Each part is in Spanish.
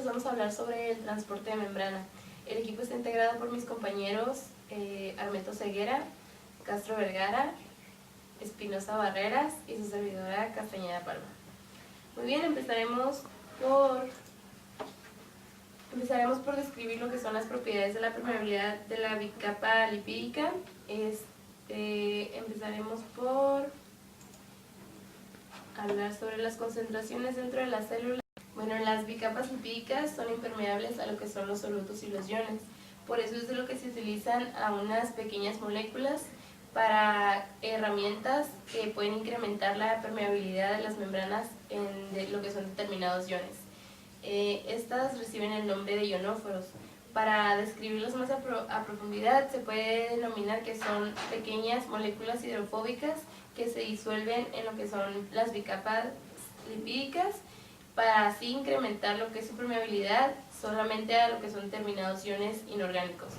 vamos a hablar sobre el transporte de membrana. El equipo está integrado por mis compañeros Armeto Ceguera, Castro Vergara, Espinosa Barreras y su servidora Castañeda Palma. Muy bien, empezaremos por describir lo que son las propiedades de la permeabilidad de la bicapa lipídica. Empezaremos por hablar sobre las concentraciones dentro de las células. Bueno, las bicapas lipídicas son impermeables a lo que son los solutos y los iones. Por eso es de lo que se utilizan a unas pequeñas moléculas para herramientas que pueden incrementar la permeabilidad de las membranas en lo que son determinados iones. Estas reciben el nombre de ionóforos. Para describirlos más a profundidad se puede denominar que son pequeñas moléculas hidrofóbicas que se disuelven en lo que son las bicapas lipídicas para así incrementar lo que es su permeabilidad solamente a lo que son determinados iones inorgánicos.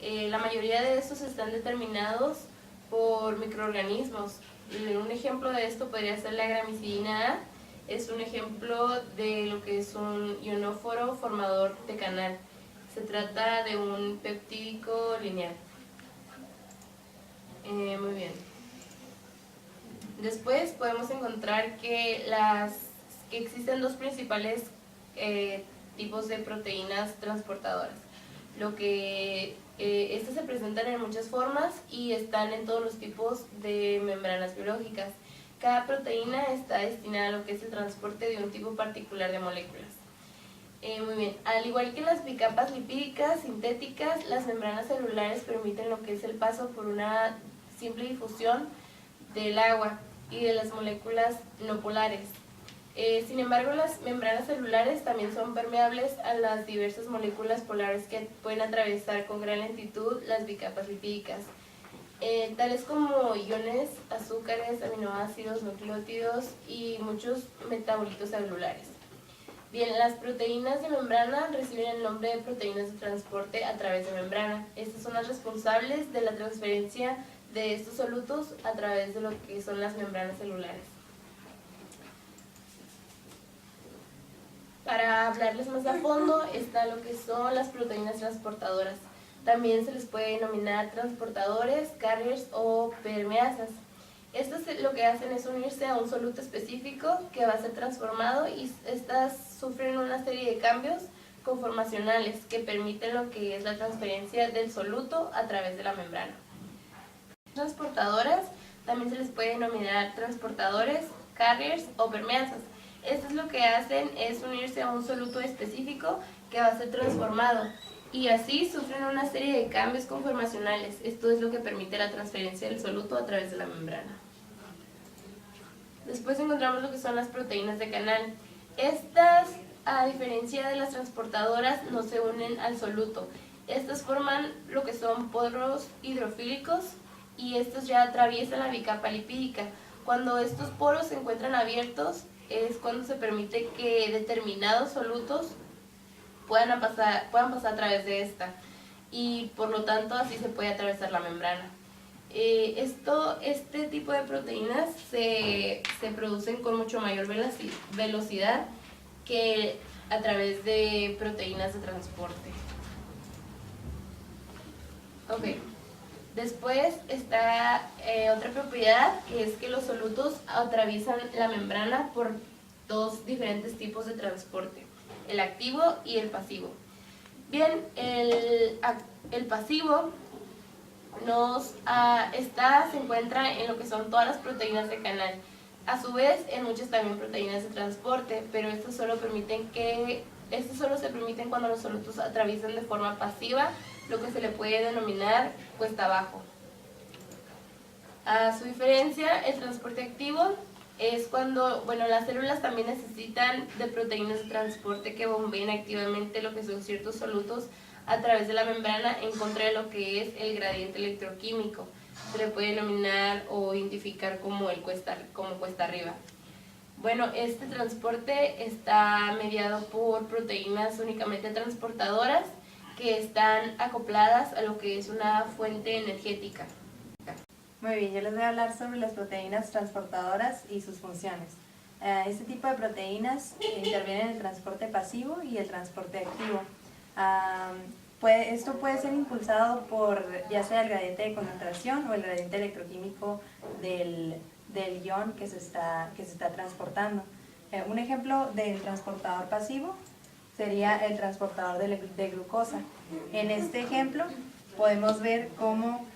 La mayoría de estos están determinados por microorganismos. Un ejemplo de esto podría ser la gramicidina A. Es un ejemplo de lo que es un ionóforo formador de canal. Se trata de un peptídico lineal. Muy bien. Después podemos encontrar que existen dos principales tipos de proteínas transportadoras. Estas se presentan en muchas formas y están en todos los tipos de membranas biológicas. Cada proteína está destinada a lo que es el transporte de un tipo particular de moléculas. Muy bien, al igual que las bicapas lipídicas sintéticas, las membranas celulares permiten lo que es el paso por una simple difusión del agua y de las moléculas no polares. Sin embargo, las membranas celulares también son permeables a las diversas moléculas polares que pueden atravesar con gran lentitud las bicapas lipídicas, tales como iones, azúcares, aminoácidos, nucleótidos y muchos metabolitos celulares. Bien, las proteínas de membrana reciben el nombre de proteínas de transporte a través de membrana. Estas son las responsables de la transferencia de estos solutos a través de lo que son las membranas celulares. Para hablarles más a fondo está lo que son las proteínas transportadoras. También se les puede denominar transportadores, carriers o permeasas. Estas lo que hacen es unirse a un soluto específico que va a ser transformado y estas sufren una serie de cambios conformacionales que permiten lo que es la transferencia del soluto a través de la membrana. Transportadoras también se les puede denominar transportadores, carriers o permeasas. Estas lo que hacen es unirse a un soluto específico que va a ser transformado y así sufren una serie de cambios conformacionales. Esto es lo que permite la transferencia del soluto a través de la membrana. Después encontramos lo que son las proteínas de canal. Estas, a diferencia de las transportadoras, no se unen al soluto. Estas forman lo que son poros hidrofílicos y estos ya atraviesan la bicapa lipídica. Cuando estos poros se encuentran abiertos es cuando se permite que determinados solutos puedan pasar a través de esta y por lo tanto así se puede atravesar la membrana. Este tipo de proteínas se producen con mucho mayor velocidad que a través de proteínas de transporte. Ok. Después está otra propiedad, que es que los solutos atraviesan la membrana por dos diferentes tipos de transporte, el activo y el pasivo. Bien, el pasivo se encuentra en lo que son todas las proteínas de canal. A su vez, en muchas también proteínas de transporte, pero estos solo se permiten cuando los solutos atraviesan de forma pasiva, lo que se le puede denominar cuesta abajo. A su diferencia, el transporte activo es cuando, las células también necesitan de proteínas de transporte que bombeen activamente lo que son ciertos solutos a través de la membrana en contra de lo que es el gradiente electroquímico. Se le puede denominar o identificar como cuesta arriba. Bueno, este transporte está mediado por proteínas únicamente transportadoras que están acopladas a lo que es una fuente energética. Muy bien, yo les voy a hablar sobre las proteínas transportadoras y sus funciones. Este tipo de proteínas intervienen en el transporte pasivo y el transporte activo. Esto puede ser impulsado por ya sea el gradiente de concentración o el gradiente electroquímico del ion que se está transportando. Un ejemplo del transportador pasivo sería el transportador de glucosa. En este ejemplo podemos ver cómo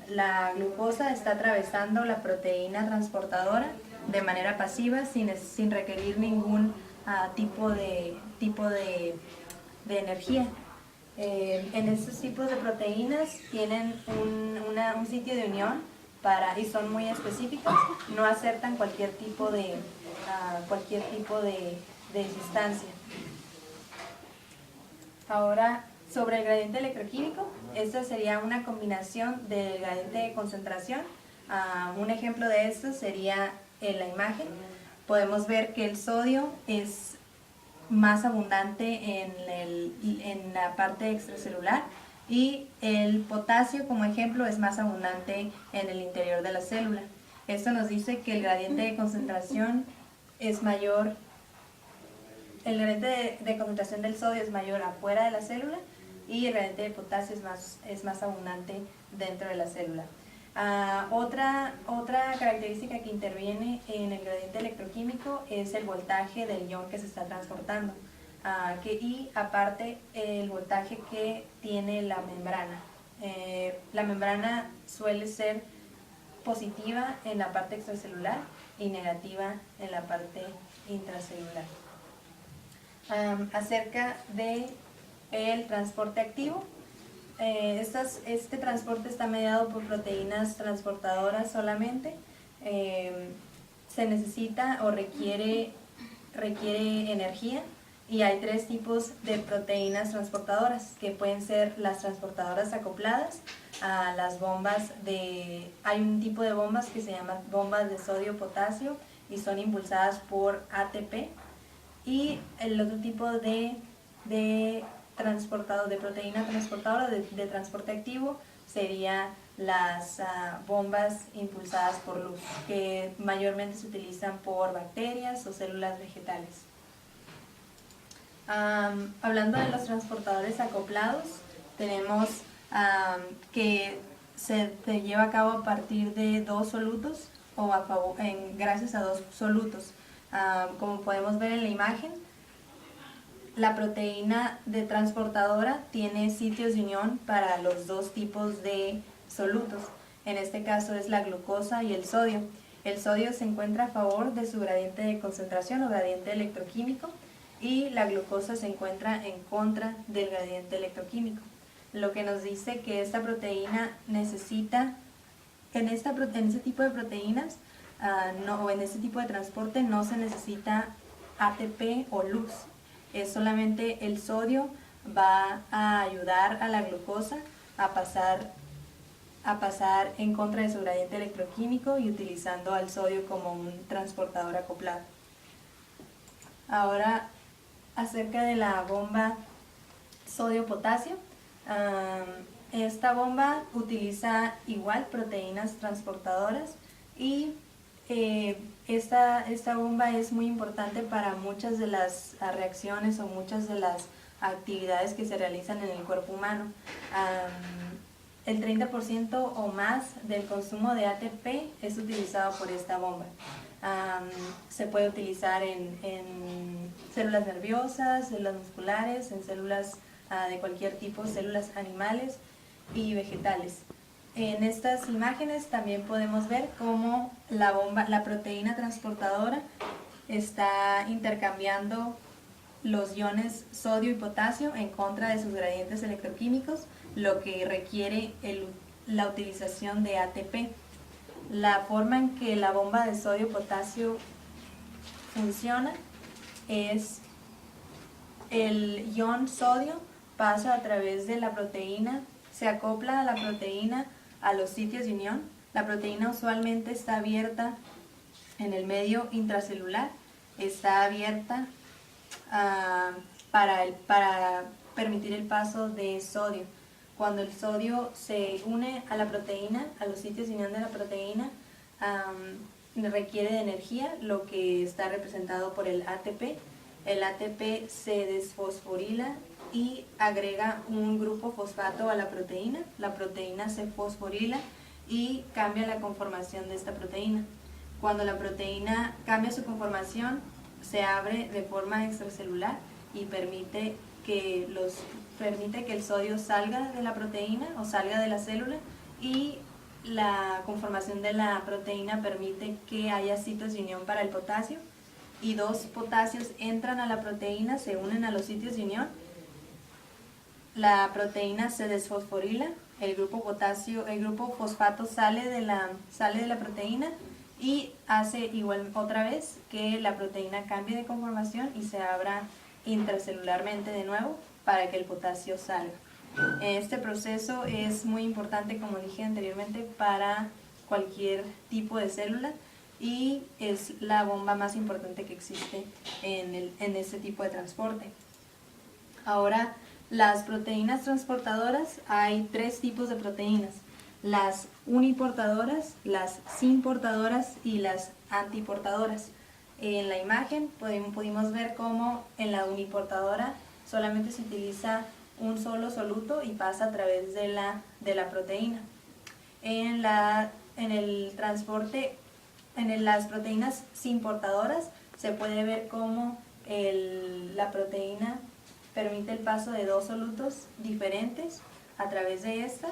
la glucosa está atravesando la proteína transportadora de manera pasiva sin requerir ningún tipo de energía. En estos tipos de proteínas tienen un sitio de unión y son muy específicas, no aceptan cualquier tipo de sustancia. Ahora, sobre el gradiente electroquímico, esta sería una combinación del gradiente de concentración. Un ejemplo de esto sería en la imagen. Podemos ver que el sodio es más abundante en la parte extracelular y el potasio, como ejemplo, es más abundante en el interior de la célula. Esto nos dice que el gradiente de concentración es mayor, el gradiente de concentración del sodio es mayor afuera de la célula y el gradiente de potasio es más abundante dentro de la célula. Otra característica que interviene en el gradiente electroquímico es el voltaje del ion que se está transportando y aparte el voltaje que tiene la membrana. La membrana suele ser positiva en la parte extracelular y negativa en la parte intracelular. Acerca del transporte activo, este transporte está mediado por proteínas transportadoras solamente. Se necesita o requiere energía y hay tres tipos de proteínas transportadoras que pueden ser las transportadoras acopladas a las bombas hay un tipo de bombas que se llaman bombas de sodio-potasio y son impulsadas por ATP, y el otro tipo de proteína transportadora de transporte activo sería las bombas impulsadas por luz, que mayormente se utilizan por bacterias o células vegetales. Hablando de los transportadores acoplados, tenemos que se lleva a cabo a partir de dos solutos o gracias a dos solutos. Como podemos ver en la imagen, la proteína de transportadora tiene sitios de unión para los dos tipos de solutos. En este caso es la glucosa y el sodio. El sodio se encuentra a favor de su gradiente de concentración o gradiente electroquímico y la glucosa se encuentra en contra del gradiente electroquímico. Lo que nos dice que esta proteína necesita, en este tipo de proteínas, o en este tipo de transporte no se necesita ATP o luz. Es solamente el sodio va a ayudar a la glucosa a pasar en contra de su gradiente electroquímico y utilizando al sodio como un transportador acoplado. Ahora, acerca de la bomba sodio-potasio. Esta bomba utiliza igual proteínas transportadoras y esta bomba es muy importante para muchas de las reacciones o muchas de las actividades que se realizan en el cuerpo humano. El 30% o más del consumo de ATP es utilizado por esta bomba. Se puede utilizar en células nerviosas, células musculares, en células de cualquier tipo, células animales y vegetales. En estas imágenes también podemos ver cómo la proteína transportadora está intercambiando los iones sodio y potasio en contra de sus gradientes electroquímicos, lo que requiere la utilización de ATP. La forma en que la bomba de sodio-potasio funciona es el ion sodio pasa a través de la proteína, se acopla a la proteína a los sitios de unión. La proteína usualmente está abierta en el medio intracelular, está abierta para permitir el paso de sodio. Cuando el sodio se une a la proteína, a los sitios de unión de la proteína, requiere de energía, lo que está representado por el ATP. El ATP se desfosforila y agrega un grupo fosfato a la proteína se fosforila y cambia la conformación de esta proteína. Cuando la proteína cambia su conformación, se abre de forma extracelular y permite que el sodio salga de la proteína o salga de la célula, y la conformación de la proteína permite que haya sitios de unión para el potasio, y dos potasios entran a la proteína, se unen a los sitios de unión, la proteína se desfosforila, el grupo fosfato sale de la proteína y hace igual otra vez que la proteína cambie de conformación y se abra intracelularmente de nuevo para que el potasio salga. Este proceso es muy importante, como dije anteriormente, para cualquier tipo de célula y es la bomba más importante que existe en este tipo de transporte. Ahora, las proteínas transportadoras, hay tres tipos de proteínas: las uniportadoras, las sinportadoras y las antiportadoras. En la imagen pudimos ver cómo en la uniportadora solamente se utiliza un solo soluto y pasa a través de la proteína. En las proteínas sinportadoras se puede ver cómo la proteína permite el paso de dos solutos diferentes a través de esta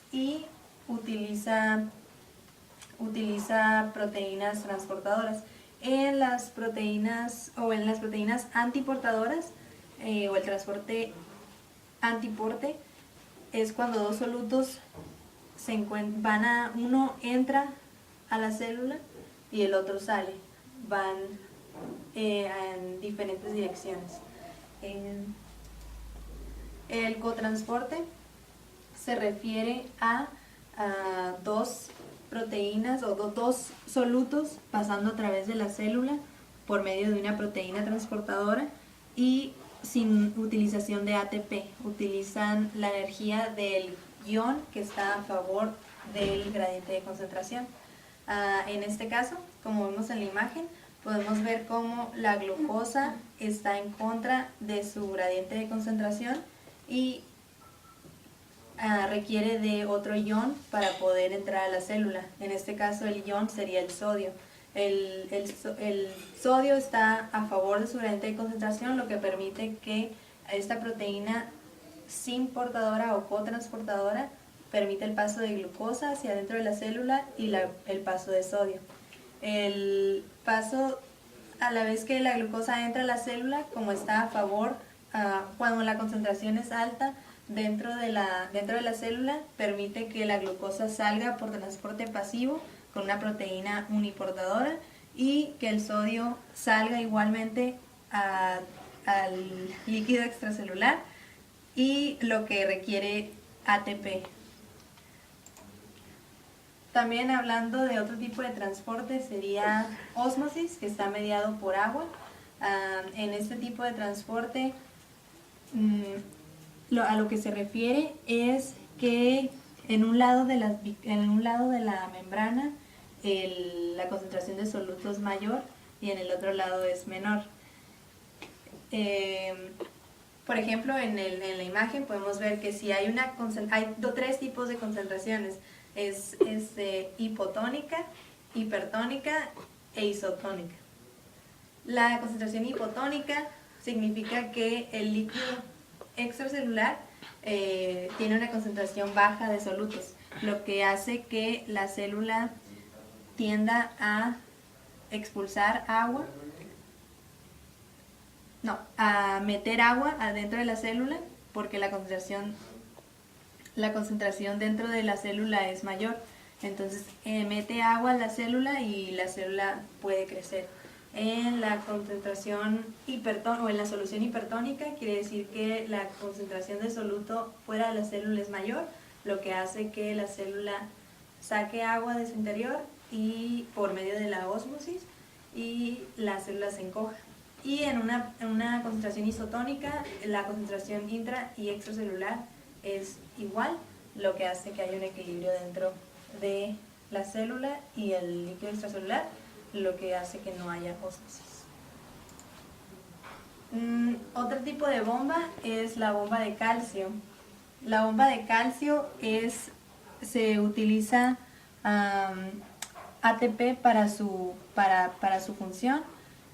y utiliza proteínas transportadoras. En las proteínas antiportadoras o el transporte antiporte es cuando dos solutos uno entra a la célula y el otro sale, van en diferentes direcciones. El cotransporte se refiere a dos proteínas o dos solutos pasando a través de la célula por medio de una proteína transportadora y sin utilización de ATP. Utilizan la energía del ion que está a favor del gradiente de concentración. En este caso, como vemos en la imagen, podemos ver cómo la glucosa está en contra de su gradiente de concentración y requiere de otro ion para poder entrar a la célula. En este caso el ion sería el sodio. El sodio está a favor de su gradiente de concentración, lo que permite que esta proteína sinportadora o cotransportadora permite el paso de glucosa hacia adentro de la célula y el paso de sodio. El paso, a la vez que la glucosa entra a la célula, como está a favor, cuando la concentración es alta dentro de la célula, permite que la glucosa salga por transporte pasivo con una proteína uniportadora y que el sodio salga igualmente al líquido extracelular, y lo que requiere ATP. También hablando de otro tipo de transporte sería ósmosis, que está mediado por agua. En este tipo de transporte a lo que se refiere es que en un lado de la membrana la concentración de soluto es mayor y en el otro lado es menor. Por ejemplo, en la imagen podemos ver que si hay tres tipos de concentraciones: es hipotónica, hipertónica e isotónica. La concentración hipotónica significa que el líquido extracelular tiene una concentración baja de solutos, lo que hace que la célula tienda a expulsar agua, a meter agua adentro de la célula, porque la concentración dentro de la célula es mayor. Entonces mete agua a la célula y la célula puede crecer. En la concentración o en la solución hipertónica quiere decir que la concentración de soluto fuera de la célula es mayor, lo que hace que la célula saque agua de su interior y por medio de la ósmosis y la célula se encoja. Y en una concentración isotónica, la concentración intra y extracelular es igual, lo que hace que haya un equilibrio dentro de la célula y el líquido extracelular, lo que hace que no haya ósmosis. Otro tipo de bomba es la bomba de calcio. La bomba de calcio se utiliza ATP para su función.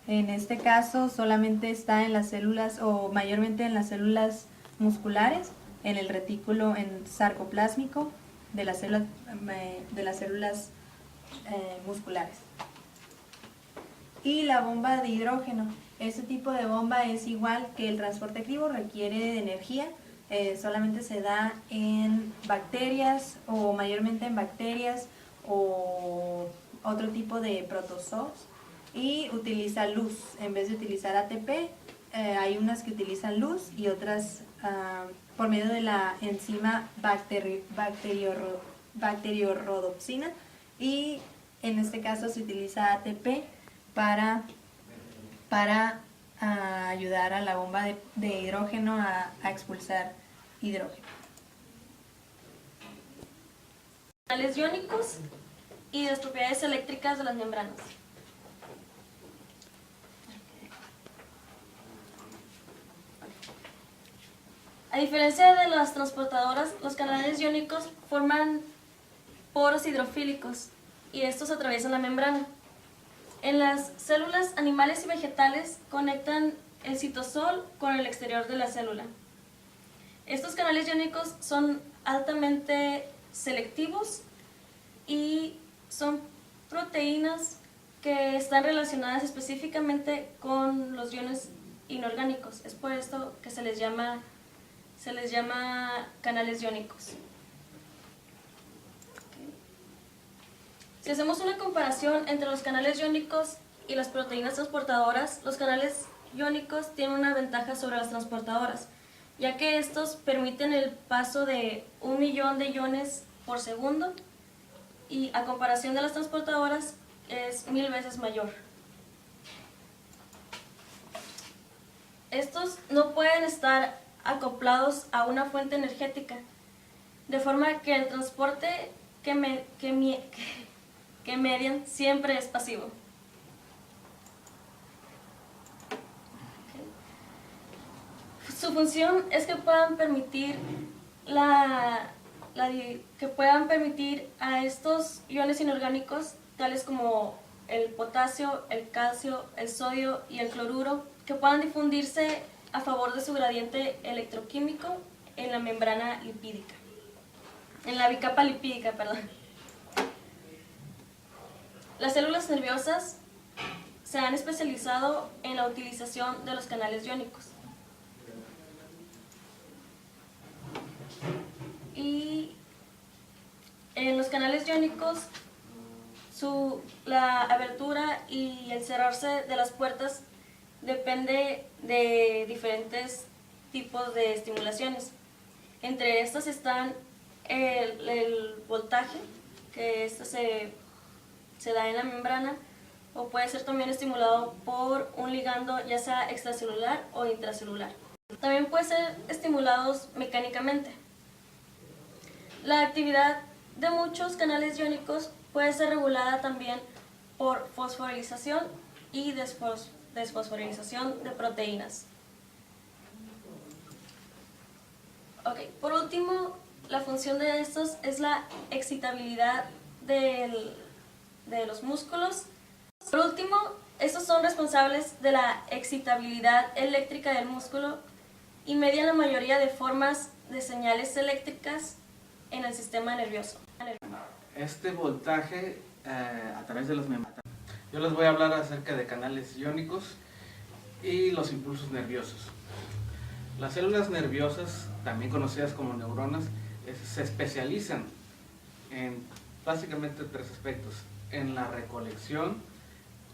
En este caso solamente está en las células, o mayormente en las células musculares, en el retículo sarcoplásmico de las células musculares. Y la bomba de hidrógeno. Este tipo de bomba es igual que el transporte activo, requiere de energía, solamente se da en bacterias, o mayormente en bacterias o otro tipo de protozoos, y utiliza luz. En vez de utilizar ATP, hay unas que utilizan luz y otras por medio de la enzima bacteriorhodopsina, y en este caso se utiliza ATP para ayudar a la bomba de hidrógeno a expulsar hidrógeno. Canales iónicos y las propiedades eléctricas de las membranas. A diferencia de las transportadoras, los canales iónicos forman poros hidrofílicos y estos atraviesan la membrana. En las células animales y vegetales conectan el citosol con el exterior de la célula. Estos canales iónicos son altamente selectivos y son proteínas que están relacionadas específicamente con los iones inorgánicos. Es por esto que se les llama canales iónicos. Si hacemos una comparación entre los canales iónicos y las proteínas transportadoras, los canales iónicos tienen una ventaja sobre las transportadoras, ya que estos permiten el paso de 1 millón de iones por segundo, y a comparación de las transportadoras es 1000 veces mayor. Estos no pueden estar acoplados a una fuente energética, de forma que el transporte que median siempre es pasivo. Su función es que puedan permitir a estos iones inorgánicos, tales como el potasio, el calcio, el sodio y el cloruro, que puedan difundirse a favor de su gradiente electroquímico en la membrana lipídica, en la bicapa lipídica, perdón. Las células nerviosas se han especializado en la utilización de los canales iónicos. Y en los canales iónicos, la abertura y el cerrarse de las puertas depende de diferentes tipos de estimulaciones. Entre estas están el voltaje, que se da en la membrana, o puede ser también estimulado por un ligando, ya sea extracelular o intracelular. También puede ser estimulados mecánicamente. La actividad de muchos canales iónicos puede ser regulada también por fosforilación y desfosforilación de proteínas. Por último, la función de estos es la excitabilidad de los músculos. Por último, estos son responsables de la excitabilidad eléctrica del músculo y median la mayoría de formas de señales eléctricas en el sistema nervioso. Este voltaje a través de los membranas. Yo les voy a hablar acerca de canales iónicos y los impulsos nerviosos. Las células nerviosas, también conocidas como neuronas, se especializan en básicamente 3 aspectos: en la recolección,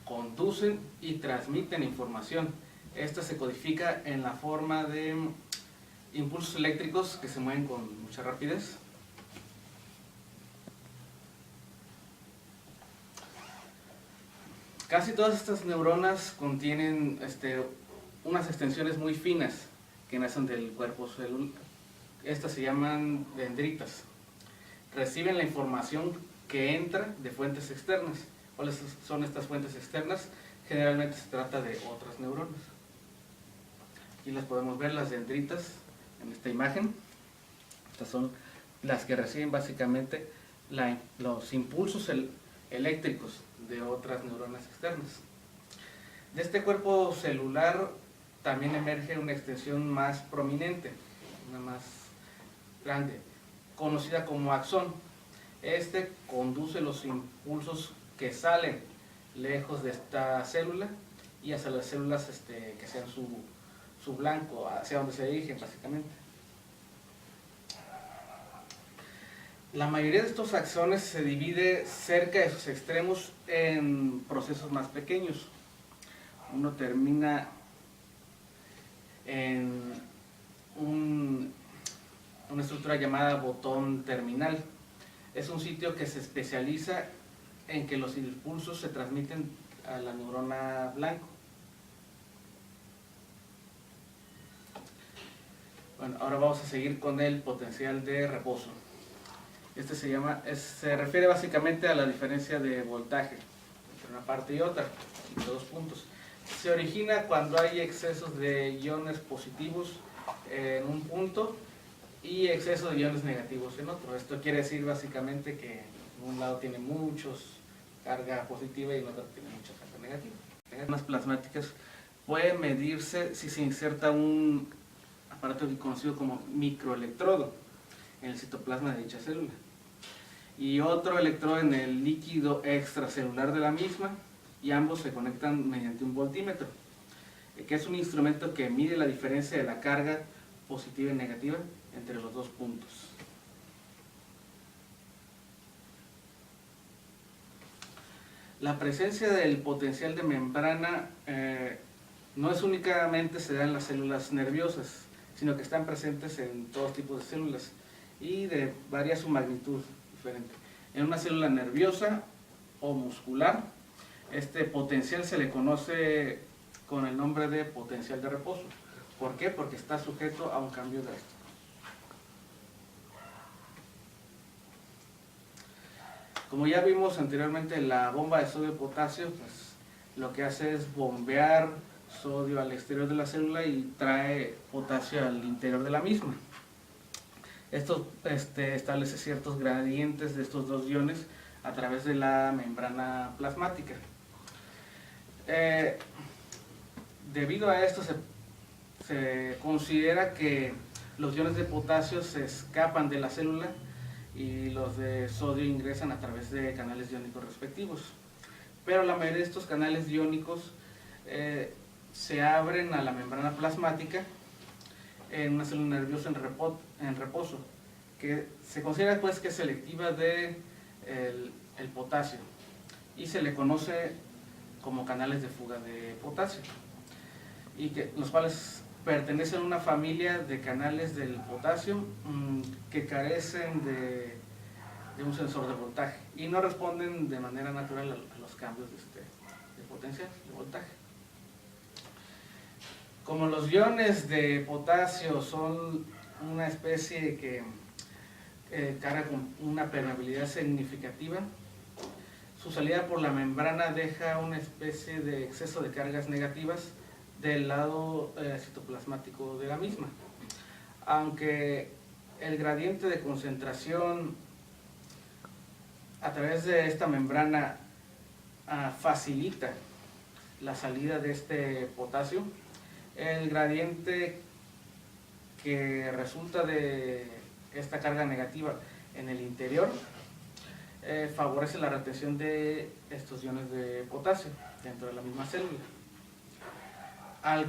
conducen y transmiten información. Esta se codifica en la forma de impulsos eléctricos que se mueven con mucha rapidez. Casi todas estas neuronas contienen unas extensiones muy finas que nacen del cuerpo celular. Estas se llaman dendritas. Reciben la información que entra de fuentes externas. ¿Cuáles son estas fuentes externas? Generalmente se trata de otras neuronas. Aquí las podemos ver, las dendritas, en esta imagen. Estas son las que reciben básicamente los impulsos eléctricos de otras neuronas externas. De este cuerpo celular también emerge una extensión más prominente, una más grande, conocida como axón. Este conduce los impulsos que salen lejos de esta célula y hacia las células que sean su blanco, hacia donde se dirigen básicamente. La mayoría de estos axones se divide cerca de sus extremos en procesos más pequeños. Uno termina en una estructura llamada botón terminal. Es un sitio que se especializa en que los impulsos se transmiten a la neurona blanco. Bueno, ahora vamos a seguir con el potencial de reposo. Este se refiere básicamente a la diferencia de voltaje entre una parte y otra, entre dos puntos. Se origina cuando hay excesos de iones positivos en un punto y exceso de iones negativos en otro. Esto quiere decir básicamente que en un lado tiene muchos carga positiva y en otro tiene mucha carga negativa. Las plasmáticas pueden medirse si se inserta un aparato conocido como microelectrodo en el citoplasma de dicha célula y otro electrodo en el líquido extracelular de la misma, y ambos se conectan mediante un voltímetro, que es un instrumento que mide la diferencia de la carga positiva y negativa entre los dos puntos. La presencia del potencial de membrana no es únicamente se da en las células nerviosas, sino que están presentes en todos tipos de células y varía su magnitud diferente. En una célula nerviosa o muscular, este potencial se le conoce con el nombre de potencial de reposo. ¿Por qué? Porque está sujeto a un cambio drástico. Como ya vimos anteriormente, la bomba de sodio-potasio, pues, lo que hace es bombear sodio al exterior de la célula y trae potasio al interior de la misma. Esto establece ciertos gradientes de estos dos iones a través de la membrana plasmática. Debido a esto se considera que los iones de potasio se escapan de la célula y los de sodio ingresan a través de canales iónicos respectivos. Pero la mayoría de estos canales iónicos se abren a la membrana plasmática en una célula nerviosa en reposo, que se considera pues que es selectiva de el potasio y se le conoce como canales de fuga de potasio, y los cuales pertenecen a una familia de canales del potasio que carecen de un sensor de voltaje y no responden de manera natural a los cambios de potencial, de voltaje. Como los iones de potasio son una especie que carga con una permeabilidad significativa, su salida por la membrana deja una especie de exceso de cargas negativas del lado citoplasmático de la misma. Aunque el gradiente de concentración a través de esta membrana facilita la salida de este potasio, el gradiente que resulta de esta carga negativa en el interior favorece la retención de estos iones de potasio dentro de la misma célula. Al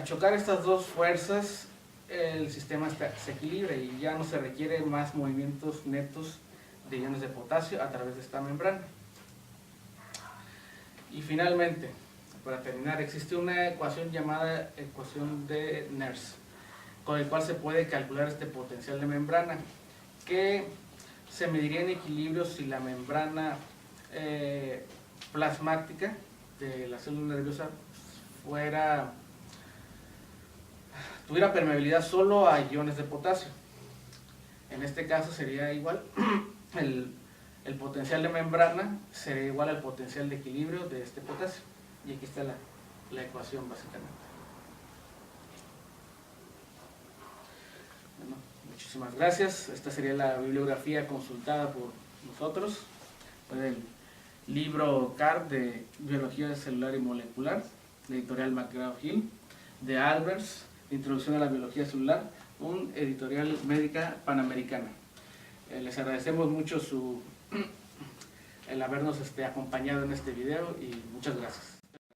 chocar estas dos fuerzas, el sistema se equilibra y ya no se requiere más movimientos netos de iones de potasio a través de esta membrana. Y finalmente, para terminar, existe una ecuación llamada ecuación de Nernst, con el cual se puede calcular este potencial de membrana, que se mediría en equilibrio si la membrana plasmática de la célula nerviosa tuviera permeabilidad solo a iones de potasio. En este caso sería igual el potencial de membrana será igual al potencial de equilibrio de este potasio. Y aquí está la ecuación básicamente. Bueno, muchísimas gracias. Esta sería la bibliografía consultada por nosotros. El libro CAR de Biología Celular y Molecular, de editorial McGraw-Hill, de Albers, Introducción a la Biología Celular, un editorial médica panamericana. Les agradecemos mucho el habernos acompañado en este video y muchas gracias.